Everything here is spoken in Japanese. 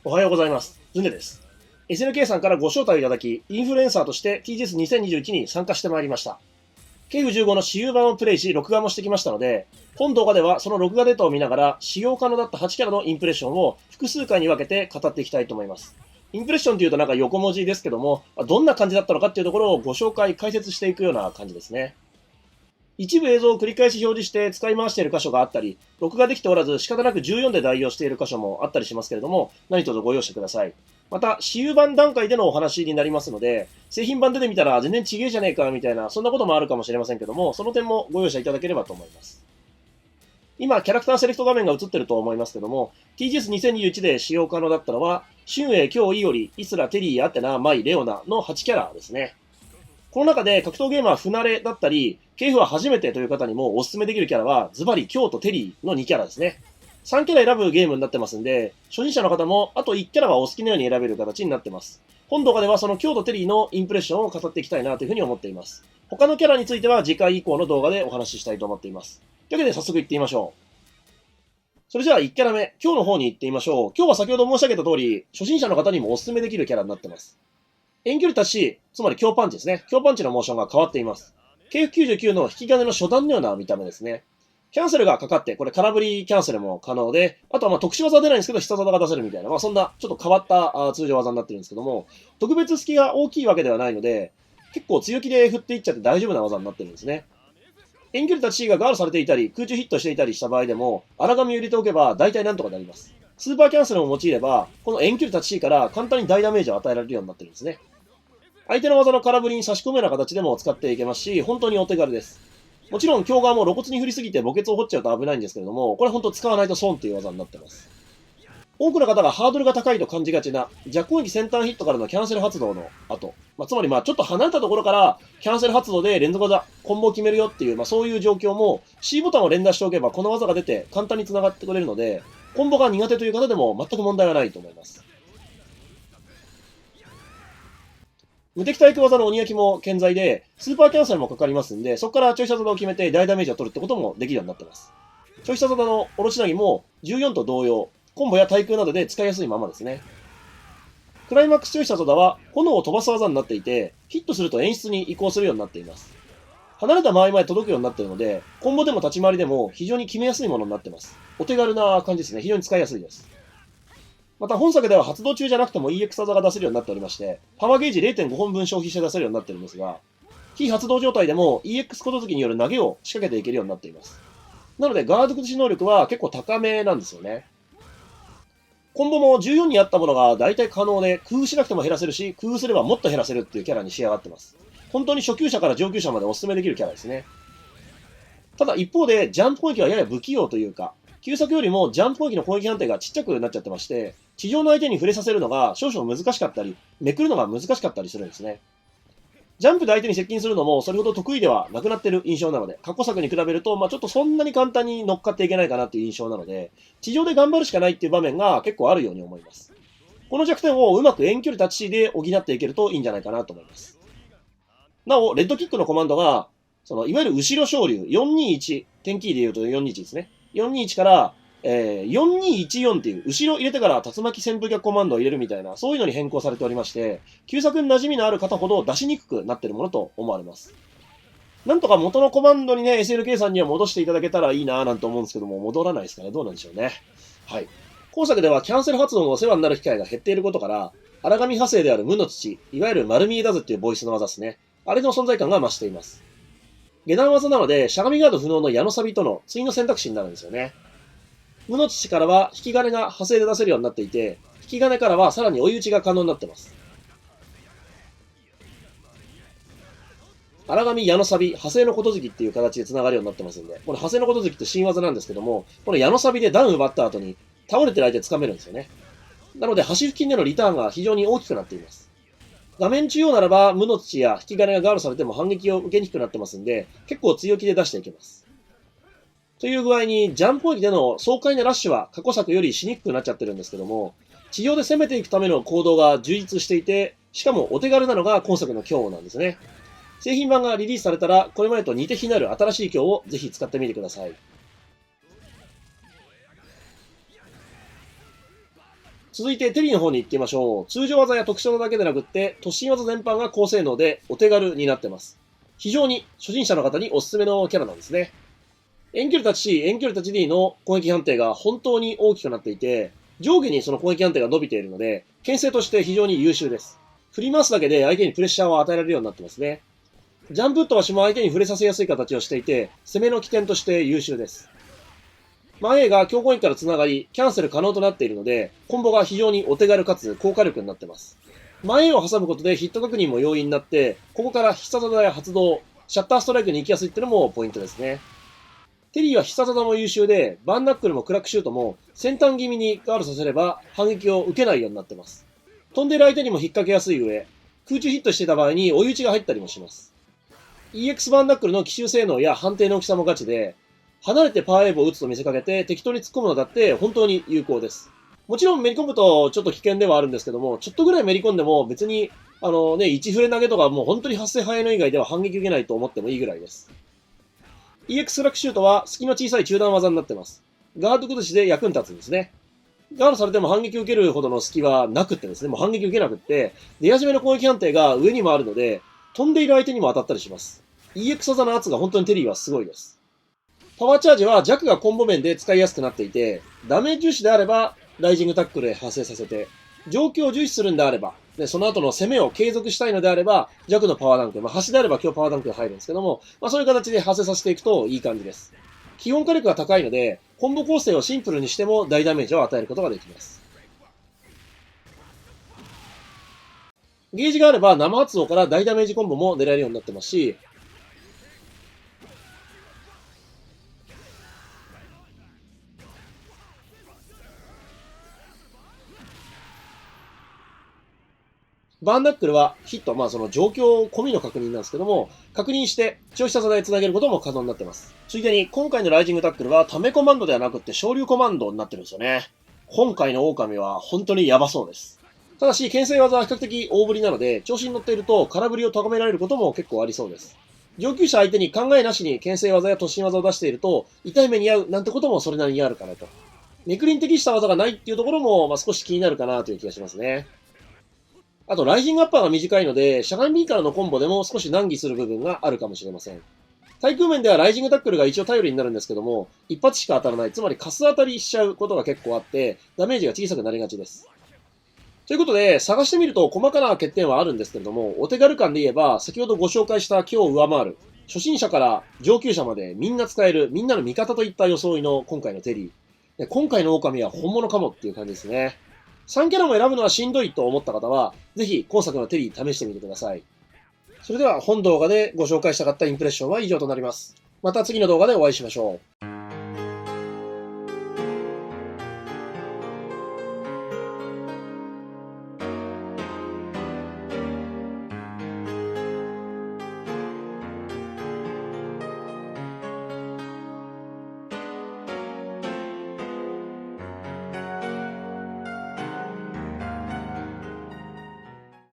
おはようございます。ズネです。SNK さんからご招待いただき、インフルエンサーとして TGS2021 に参加してまいりました。KF15 の私有版をプレイし、録画もしてきましたので、本動画ではその録画データを見ながら、使用可能だった8キャラのインプレッションを複数回に分けて語っていきたいと思います。インプレッションというとなんか横文字ですけども、どんな感じだったのかっていうところをご紹介、解説していくような感じですね。一部映像を繰り返し表示して使い回している箇所があったり、録画できておらず仕方なく14で代用している箇所もあったりしますけれども、何卒ご容赦ください。また、私有版段階でのお話になりますので、製品版出てみたら全然違えじゃねえかみたいな、そんなこともあるかもしれませんけども、その点もご容赦いただければと思います。今、キャラクターセレクト画面が映ってると思いますけども、TGS2021 で使用可能だったのは、春英、京、イオリ、イスラ、テリー、アテナ、マイ、レオナの8キャラですね。この中で格闘ゲーマー不慣れだったり、KF は初めてという方にもお勧めできるキャラは、ズバリ京とテリーの2キャラですね。3キャラ選ぶゲームになってますんで、初心者の方もあと1キャラはお好きなように選べる形になってます。本動画ではその京とテリーのインプレッションを語っていきたいなというふうに思っています。他のキャラについては次回以降の動画でお話ししたいと思っています。というわけで早速行ってみましょう。それじゃあ1キャラ目、今日の方に行ってみましょう。今日は先ほど申し上げた通り、初心者の方にもお勧めできるキャラになってます。遠距離達し、つまり強パンチですね。強パンチのモーションが変わっています。KF99 の引き金の初段のような見た目ですね。キャンセルがかかって、これ空振りキャンセルも可能で、あとは特殊技出ないんですけど、必殺技が出せるみたいな、そんなちょっと変わった通常技になってるんですけども、特別隙が大きいわけではないので、結構強気で振っていっちゃって大丈夫な技になってるんですね。遠距離達しがガードされていたり、空中ヒットしていたりした場合でも、荒紙を入れておけば大体なんとかなります。スーパーキャンセルを用いれば、この遠距離達しから簡単に大ダメージを与えられるようになってるんですね。相手の技の空振りに差し込むような形でも使っていけますし、本当にお手軽です。もちろん、強側も露骨に振りすぎて墓穴を掘っちゃうと危ないんですけれども、これは本当使わないと損という技になっています。多くの方がハードルが高いと感じがちな弱攻撃先端ヒットからのキャンセル発動の後、つまりちょっと離れたところからキャンセル発動で連続技、コンボを決めるよっていう、そういう状況も C ボタンを連打しておけばこの技が出て簡単に繋がってくれるので、コンボが苦手という方でも全く問題はないと思います。無敵対空技の鬼焼きも健在で、スーパーキャンセルもかかりますんで、そこからちょい技を決めて大ダメージを取るってこともできるようになっています。ちょい技のおろし投げも14と同様、コンボや対空などで使いやすいままですね。クライマックスちょい技は炎を飛ばす技になっていて、ヒットすると演出に移行するようになっています。離れた間合いまで届くようになっているので、コンボでも立ち回りでも非常に決めやすいものになっています。お手軽な感じですね。非常に使いやすいです。また本作では発動中じゃなくても EX 技が出せるようになっておりまして、パワーゲージ 0.5 本分消費して出せるようになっているんですが、非発動状態でも EX ことづきによる投げを仕掛けていけるようになっています。なのでガード崩し能力は結構高めなんですよね。コンボも14にあったものが大体可能で、工夫しなくても減らせるし、工夫すればもっと減らせるっていうキャラに仕上がってます。本当に初級者から上級者までお勧めできるキャラですね。ただ一方で、ジャンプ攻撃はやや不器用というか、旧作よりもジャンプ攻撃の攻撃判定がちっちゃくなっちゃってまして、地上の相手に触れさせるのが少々難しかったり、めくるのが難しかったりするんですね。ジャンプで相手に接近するのもそれほど得意ではなくなっている印象なので、過去作に比べると、ちょっとそんなに簡単に乗っかっていけないかなっていう印象なので、地上で頑張るしかないっていう場面が結構あるように思います。この弱点をうまく遠距離タッチで補っていけるといいんじゃないかなと思います。なお、レッドキックのコマンドが、いわゆる後ろ昇竜、421、点キーで言うと421ですね。421から、4214っていう後ろ入れてから竜巻旋風脚コマンドを入れるみたいな、そういうのに変更されておりまして、旧作に馴染みのある方ほど出しにくくなっているものと思われます。なんとか元のコマンドにね、SNK さんには戻していただけたらいいなぁなんて思うんですけども、戻らないですかね。どうなんでしょうね。はい。今作ではキャンセル発動のお世話になる機会が減っていることから、荒神派生である無の土、いわゆる丸見えだぜっていうボイスの技ですね。あれの存在感が増しています。下段技なので、しゃがみガード不能の矢のサビとの次の選択肢になるんですよね。無の土からは引き金が派生で出せるようになっていて、引き金からはさらに追い打ちが可能になっています。荒神矢のサビ、派生のことづきっていう形で繋がるようになってますんで、この派生のことづきって新技なんですけども、この矢のサビでダウン奪った後に倒れてる相手掴めるんですよね。なので、端付近でのリターンが非常に大きくなっています。画面中央ならば、無の土や引き金がガードされても反撃を受けにくくなってますんで、結構強気で出していけます。という具合に、ジャンプ攻撃での爽快なラッシュは過去作よりしにくくなっちゃってるんですけども、地上で攻めていくための行動が充実していて、しかもお手軽なのが今作の強なんですね。製品版がリリースされたら、これまでと似て非なる新しい強をぜひ使ってみてください。続いてテリーの方に行ってみましょう。通常技や特殊技だけでなくって、突進技全般が高性能でお手軽になってます。非常に初心者の方におすすめのキャラなんですね。遠距離立ち C、遠距離立ち D の攻撃判定が本当に大きくなっていて、上下にその攻撃判定が伸びているので、牽制として非常に優秀です。振り回すだけで相手にプレッシャーを与えられるようになってますね。ジャンプ打っ飛ばしも相手に触れさせやすい形をしていて、攻めの起点として優秀です。前 A が強攻撃から繋がり、キャンセル可能となっているので、コンボが非常にお手軽かつ高火力になっています。前 A を挟むことでヒット確認も容易になって、ここから必殺技や発動、シャッターストライクに行きやすいっていうのもポイントですね。テリーは必殺技も優秀で、バンナックルもクラックシュートも先端気味にガードさせれば反撃を受けないようになっています。飛んでる相手にも引っ掛けやすい上、空中ヒットしてた場合に追い打ちが入ったりもします。EX バンナックルの奇襲性能や判定の大きさもガチで、離れてパワーウェーブを打つと見せかけて適当に突っ込むのだって本当に有効です。もちろんめり込むとちょっと危険ではあるんですけども、ちょっとぐらいめり込んでも別に、1フレ投げとかもう本当に発生早いの以外では反撃受けないと思ってもいいぐらいです。EX クラックシュートは隙の小さい中段技になってます。ガード崩しで役に立つんですね。ガードされても反撃受けるほどの隙はなくってですね、もう反撃受けなくって、出始めの攻撃判定が上にもあるので、飛んでいる相手にも当たったりします。EX 技の圧が本当にテリーはすごいです。パワーチャージは弱がコンボ面で使いやすくなっていて、ダメージ重視であれば、ライジングタックルで発生させて、状況を重視するんであれば、でその後の攻めを継続したいのであれば、弱のパワーダンク、端であれば今日パワーダンクが入るんですけども、そういう形で発生させていくといい感じです。基本火力が高いので、コンボ構成をシンプルにしても大ダメージを与えることができます。ゲージがあれば生発動から大ダメージコンボも狙えるようになってますし、バーンナックルはヒット、その状況込みの確認なんですけども、確認して長必殺技で繋げることも可能になってます。ついでに、今回のライジングタックルはためコマンドではなくって昇竜コマンドになってるんですよね。今回の狼は本当にヤバそうです。ただし、牽制技は比較的大振りなので、調子に乗っていると空振りを高められることも結構ありそうです。上級者相手に考えなしに牽制技や突進技を出していると、痛い目に遭うなんてこともそれなりにあるかなと。めくりに適した技がないっていうところも、少し気になるかなという気がしますね。あと、ライジングアッパーが短いので、しゃがみからのコンボでも少し難儀する部分があるかもしれません。対空面ではライジングタックルが一応頼りになるんですけども、一発しか当たらない、つまりカス当たりしちゃうことが結構あって、ダメージが小さくなりがちです。ということで、探してみると細かな欠点はあるんですけれども、お手軽感で言えば、先ほどご紹介した今日を上回る、初心者から上級者までみんな使える、みんなの味方といった装いの今回のテリー。で今回の狼は本物かもっていう感じですね。3キャラも選ぶのはしんどいと思った方は、ぜひ今作のテリー試してみてください。それでは本動画でご紹介したかったインプレッションは以上となります。また次の動画でお会いしましょう。